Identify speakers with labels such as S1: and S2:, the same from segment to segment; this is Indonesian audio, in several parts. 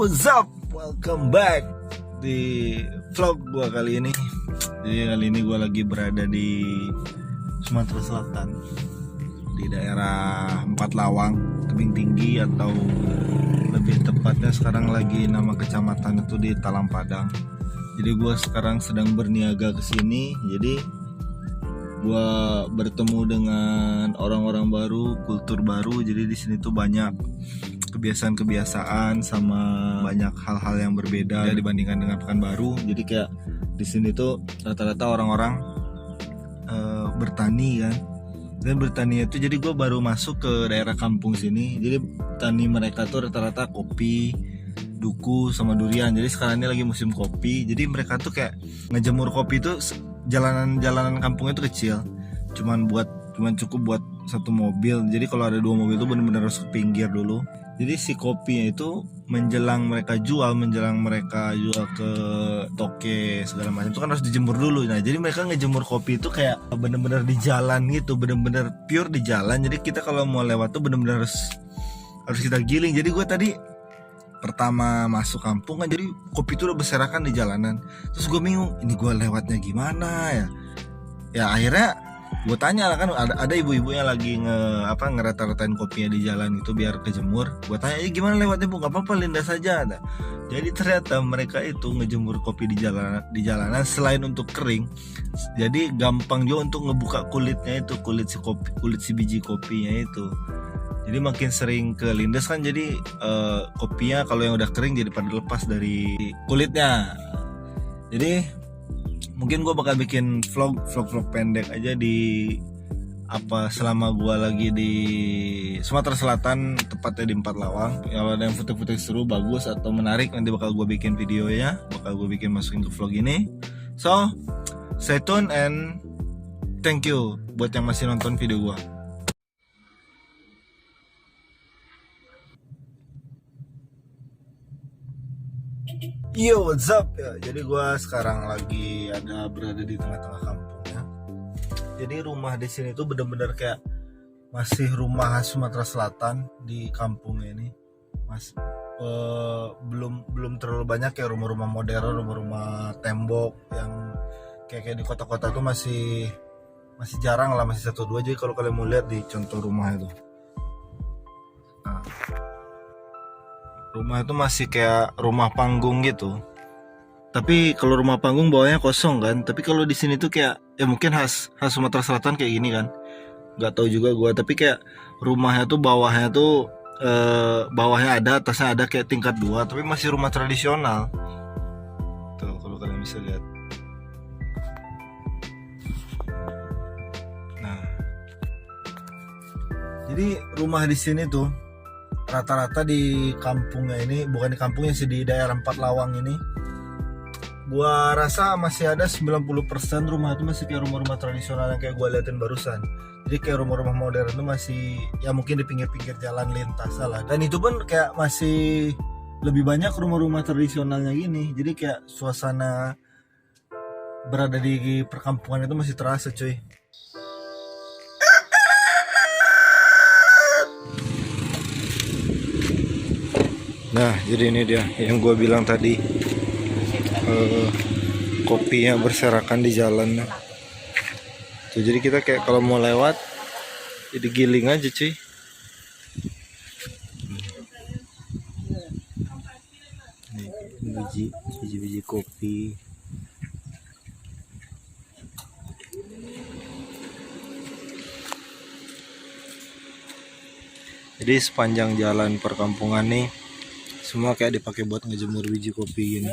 S1: what's up? Welcome back di vlog gua kali ini. Jadi kali ini gua lagi berada di Sumatera Selatan, di daerah Empat Lawang, Tebing Tinggi, atau lebih tepatnya sekarang lagi nama kecamatan itu di Talang Padang. Jadi gua sekarang sedang berniaga ke sini. Jadi gua bertemu dengan orang-orang baru, kultur baru. Jadi di sini tuh banyak kebiasaan-kebiasaan sama banyak hal-hal yang berbeda ya, dibandingkan dengan Pekanbaru. Jadi kayak di sini tuh rata-rata orang-orang bertani kan. Dan bertani itu, jadi gue baru masuk ke daerah kampung sini. Jadi tani mereka tuh rata-rata kopi, duku, sama durian. Jadi sekarang ini lagi musim kopi. Jadi mereka tuh kayak ngejemur kopi tuh, jalanan kampung itu kecil. Cuman cukup buat satu mobil. Jadi kalau ada 2 mobil itu benar-benar harus ke pinggir dulu. Jadi si kopinya itu menjelang mereka jual ke toke segala macam itu kan harus dijemur dulu. Nah jadi mereka ngejemur kopi itu kayak bener-bener di jalan gitu, bener-bener pure di jalan. Jadi kita kalau mau lewat tuh bener-bener harus kita giling. Jadi gue tadi pertama masuk kampung kan, jadi kopi itu udah berserakan di jalanan. Terus gue bingung, ini gue lewatnya gimana ya? Ya akhirnya gue tanya lah, kan ada ibu-ibu yang lagi ngerata-ratain kopinya di jalan itu biar kejemur. Gue tanya, gimana lewatnya bu? Gak apa-apa, lindas saja. Nah, jadi ternyata mereka itu ngejemur kopi di jalanan selain untuk kering, jadi gampang juga untuk ngebuka kulitnya itu, kulit si biji kopinya itu. Jadi makin sering ke lindas kan, jadi kopinya kalau yang udah kering jadi pada lepas dari kulitnya. Jadi mungkin gue bakal bikin vlog pendek aja selama gue lagi di Sumatera Selatan, tepatnya di Empat Lawang. Kalau ada yang foto-foto seru, bagus atau menarik, nanti bakal gue bikin videonya, bakal gue bikin masukin ke vlog ini. So stay tune and thank you buat yang masih nonton video gue. Yo, what's up ya? Jadi gue sekarang lagi berada di tengah-tengah kampung ya. Jadi rumah di sini tuh bener-bener kayak masih rumah khas Sumatera Selatan di kampung ini. Belum terlalu banyak kayak rumah-rumah modern, rumah-rumah tembok yang kayak di kota-kota tuh masih jarang lah, masih 1-2 aja. Kalau kalian mau lihat di contoh rumah itu. Nah, rumah itu masih kayak rumah panggung gitu. Tapi kalau rumah panggung bawahnya kosong kan. Tapi kalau di sini tuh kayak ya mungkin khas Sumatera Selatan kayak gini kan. Gak tahu juga gua, tapi kayak rumahnya tuh bawahnya ada, atasnya ada kayak tingkat 2, tapi masih rumah tradisional. Tuh kalau kalian bisa lihat. Nah, jadi rumah di sini tuh rata-rata di kampungnya ini, bukan di kampungnya sih, di daerah Empat Lawang ini, gua rasa masih ada 90% rumah itu masih kayak rumah-rumah tradisional yang kayak gua liatin barusan. Jadi kayak rumah-rumah modern itu masih ya mungkin di pinggir-pinggir jalan lintas lah. Dan itu pun kayak masih lebih banyak rumah-rumah tradisionalnya gini. Jadi kayak suasana berada di perkampungan itu masih terasa cuy. Nah, jadi ini dia yang gue bilang tadi, kopinya berserakan di jalan. Tuh, jadi kita kayak kalau mau lewat, jadi giling aja cuy. Nih, biji kopi. Jadi sepanjang jalan perkampungan nih, semua kayak dipakai buat ngejemur biji kopi gini.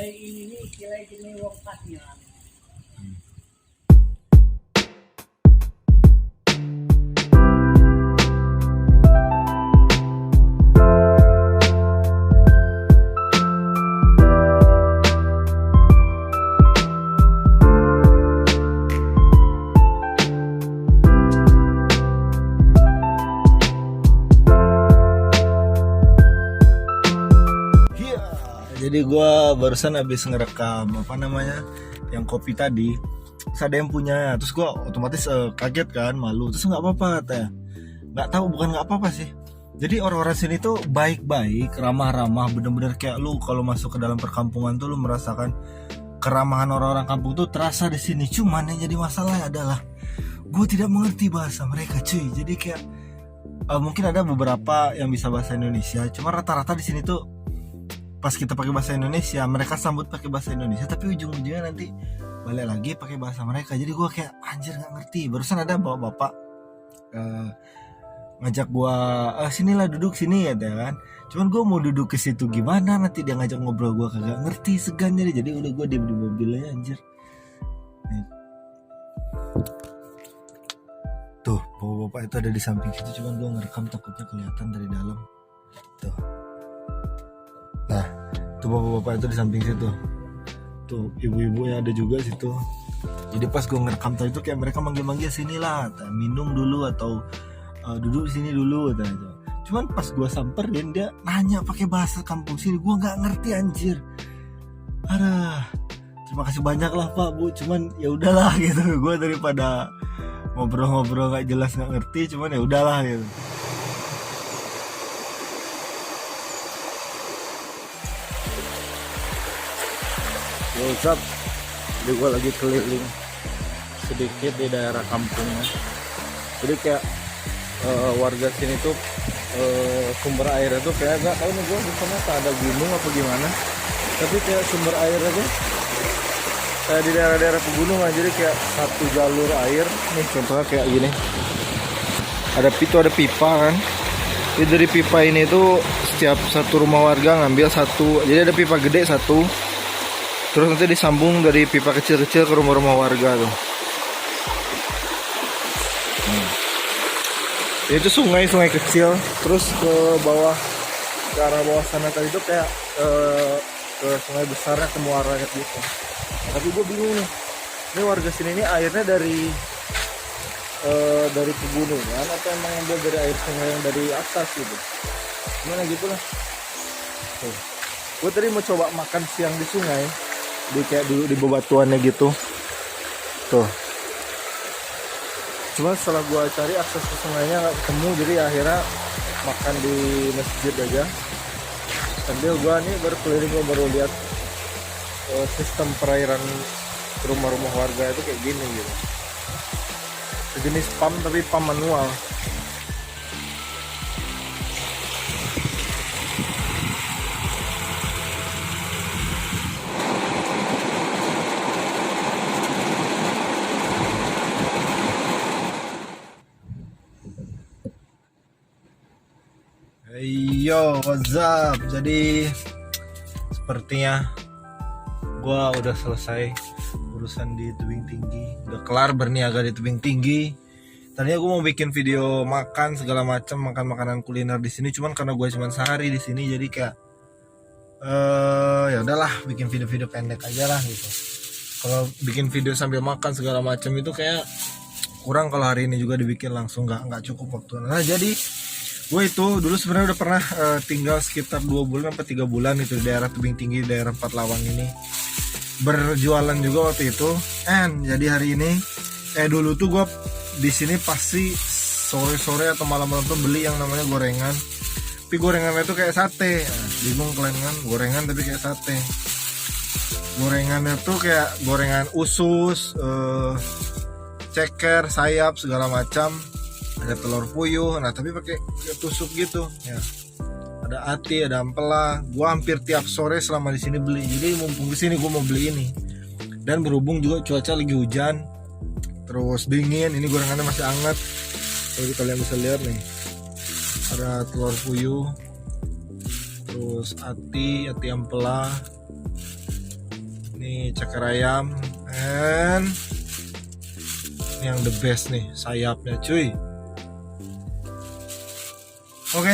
S1: Jadi gue barusan habis ngerekam yang kopi tadi. Terus ada yang punya, terus gue otomatis kaget kan, malu. Terus nggak apa-apa katanya. Nggak tahu, bukan nggak apa-apa sih, Jadi orang-orang sini tuh baik-baik, ramah-ramah, bener-bener kayak lu kalau masuk ke dalam perkampungan tuh lu merasakan keramahan orang-orang kampung tuh terasa di sini. Cuman yang jadi masalah adalah gue tidak mengerti bahasa mereka, cuy. Jadi kayak mungkin ada beberapa yang bisa bahasa Indonesia, cuma rata-rata di sini tuh pas kita pakai bahasa Indonesia, mereka sambut pakai bahasa Indonesia, tapi ujung-ujungnya nanti balik lagi pakai bahasa mereka. Jadi gue kayak anjir nggak ngerti. Barusan ada bapak ngajak gue, sinilah duduk sini ya kan. Cuman gue mau duduk ke situ gimana, nanti dia ngajak ngobrol gue kagak ngerti, segan jadi udah gue diem di mobil aja anjir. Nih. Tuh bapak-bapak itu ada di samping situ, cuman gue ngerekam takutnya kelihatan dari dalam. Tuh. Nah, tuh bapak-bapak itu di samping situ. Tuh ibu-ibu yang ada juga situ. Jadi pas gue ngerekam tadi itu kayak mereka manggil-manggil sinilah, minum dulu atau duduk di sini dulu gitu. Cuman pas gue samperin dia nanya pakai bahasa kampung sini, gue nggak ngerti anjir. Aduh, terima kasih banyak lah Pak Bu. Cuman ya udahlah gitu. Gue daripada ngobrol-ngobrol nggak jelas nggak ngerti, cuman ya udahlah gitu. What's up? Jadi gue lagi keliling sedikit di daerah kampungnya. Jadi kayak warga sini tuh sumber airnya tuh kayak gak tau nih gue di sana ada gunung apa gimana. Tapi kayak sumber airnya tuh kayak di daerah-daerah pegunungan. Jadi kayak satu jalur air. Nih contohnya kayak gini. Ada pipa kan. Jadi dari pipa ini tuh setiap satu rumah warga ngambil satu. Jadi ada pipa gede satu. Terus nanti disambung dari pipa kecil-kecil ke rumah-rumah warga tuh. Itu sungai kecil, terus ke bawah, ke arah bawah sana tadi itu kayak ke sungai besarnya, ke muara gitu. Tapi gue bingung nih, ini warga sini ini airnya dari pegunungan atau emang ambil dari air sungai yang dari atas gitu? Gimana gitu lah. Gue tadi mau coba makan siang di sungai, di kayak dulu di bebatuannya gitu. Tuh. Cuma setelah gue cari akses ke sungainya nggak ketemu, jadi akhirnya makan di masjid aja. Sambil gue nih baru keliling, gue baru lihat sistem perairan rumah-rumah warga itu kayak gini gitu. Sejenis pump tapi pump manual. Yo, what's up? Jadi sepertinya gua udah selesai urusan di tebing tinggi, udah kelar berniaga di tebing tinggi. Tadinya gua mau bikin video makan segala macam, makan makanan kuliner di sini, cuman karena gua cuma sehari di sini, jadi kayak ya udahlah, bikin video-video pendek aja lah gitu. Kalau bikin video sambil makan segala macam itu kayak kurang. Kalau hari ini juga dibikin langsung nggak cukup waktu. Nah jadi gue itu dulu sebenarnya udah pernah tinggal sekitar 2 bulan atau 3 bulan itu di daerah tebing tinggi, daerah Empat Lawang ini, berjualan juga waktu itu. Jadi hari ini dulu tuh gue di sini pasti sore-sore atau malam-malam tuh beli yang namanya gorengan. Tapi gorengannya itu kayak sate. Bingung kalian kan, gorengan tapi kayak sate. Gorengannya tuh kayak gorengan usus, ceker, sayap segala macam. Ada telur puyuh, nah tapi pakai tusuk gitu ya. Ada ati, ada ampela. Gua hampir tiap sore selama di sini beli. Jadi mumpung di sini gua mau beli ini. Dan berhubung juga cuaca lagi hujan, terus dingin, ini gorengannya masih hangat. Jadi kalian bisa lihat nih. Ada telur puyuh, terus ati ampela. Ini ceker ayam, and ini yang the best nih, sayapnya cuy. Oke,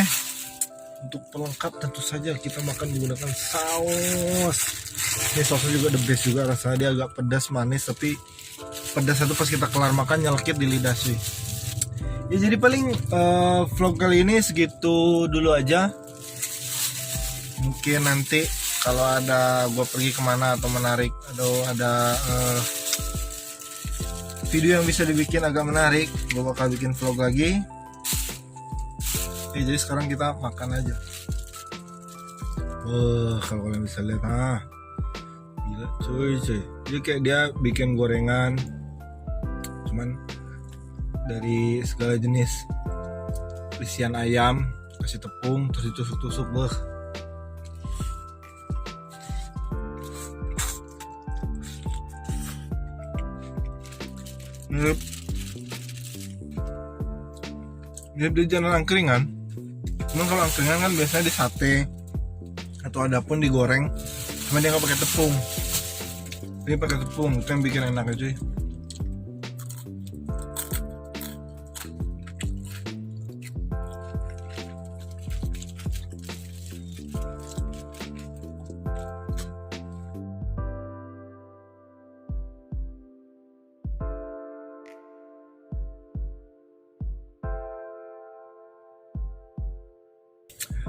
S1: untuk pelengkap tentu saja kita makan menggunakan saus. Ini sausnya juga the best juga, rasanya dia agak pedas manis, tapi pedasnya tuh pas kita kelar makan nyelkit di lidah sih. Ya jadi paling vlog kali ini segitu dulu aja. Mungkin nanti kalau ada gue pergi kemana atau menarik, atau ada video yang bisa dibikin agak menarik, gue bakal bikin vlog lagi. Oke, jadi sekarang kita makan aja. Kalau kalian bisa lihat, gila cuy. Jadi kayak dia bikin gorengan, cuman dari segala jenis isian ayam, kasih tepung, terus ditusuk-tusuk, Mirip di jalan angkringan. Cuman kalau angkringan kan biasanya di sate atau ada pun digoreng, cuma dia nggak pakai tepung. Ini pakai tepung, itu yang bikin enak aja.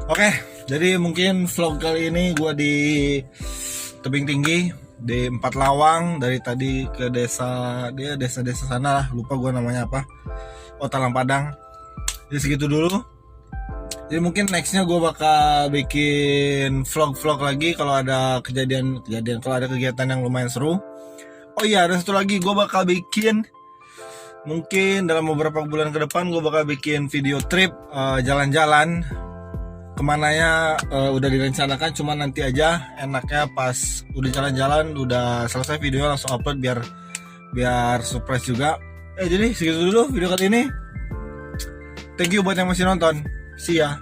S1: Oke, jadi mungkin vlog kali ini gue di tebing tinggi di 4 Lawang, dari tadi ke desa-desa sana lah, lupa gue namanya apa. Talang Padang. Jadi segitu dulu. Jadi mungkin nextnya gue bakal bikin vlog lagi kalau ada kejadian, kalau ada kegiatan yang lumayan seru. Oh iya, ada satu lagi, gue bakal bikin, mungkin dalam beberapa bulan ke depan gue bakal bikin video trip jalan-jalan. Kemananya udah direncanakan, cuma nanti aja enaknya pas udah jalan-jalan, udah selesai video langsung upload biar surprise juga. Jadi segitu dulu video kali ini. Thank you buat yang masih nonton. See ya.